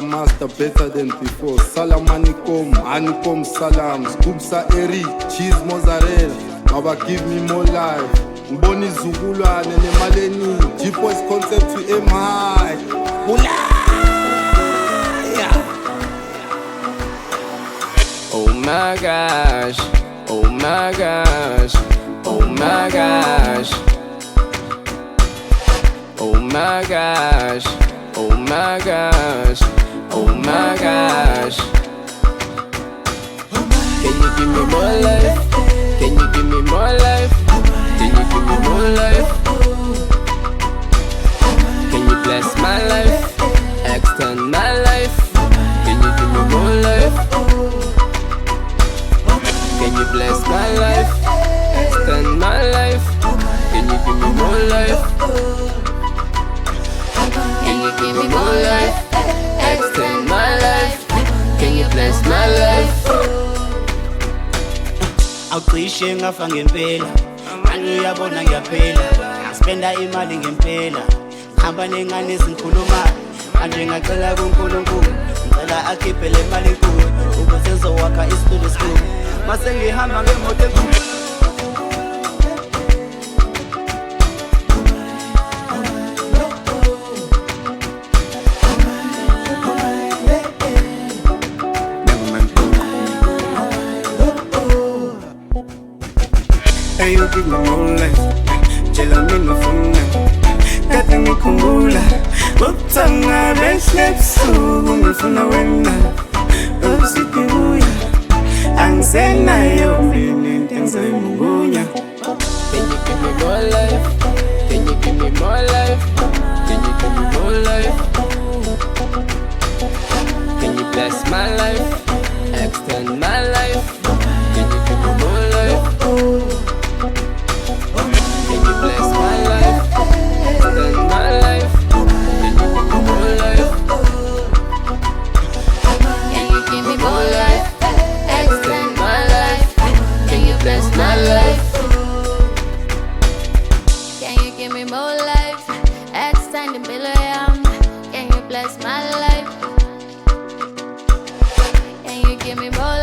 master, master, better than before. Salam alaikum, alaikum salam. Scoop sa eri, cheese mozzarella. Baba give me more life. Mboni zugulwane nemaleni. G-Boys concept to aim high. Oh my gosh, oh my gosh, oh my gosh. Oh my gosh, oh my gosh, oh my gosh. Can you give me more life? Can you give me more life? Can you give me more life? Can you bless my life? Extend my life? Can you give me more life? Can you bless my life? Extend my life? Can you give me more life? Can you give me more life? Extend my life? Can you bless my life? Awucishe ngafa ngempela, manje uyabona ngiyaphela. Ngaspenda imali ngempela, ngihamba nengane ezikhulumayo. Manje ngacela kuNkulunkulu, ngicela akhiphe le mali enkulu ukuze ngizowakha isitulo esikhulu. Mase ngihamba ngemoto enkulu. Hey, you give me more life. Jela mina funa kade ngikhumbula ukuthanga beslepsuku ngifuna wena usidibuya angisenayo mina into engizoyimungunya. Can you give me more life? Can you give me more life? Can you give me more life? Can you bless my life? Extend my life? Can you give me more life? Can you bless my life? Extend my life? Can you give me more life? Can you give me more life? Extend my life? Can you bless my life? Can you give me more life? Extend the billion? Can you bless my life? Can you give me more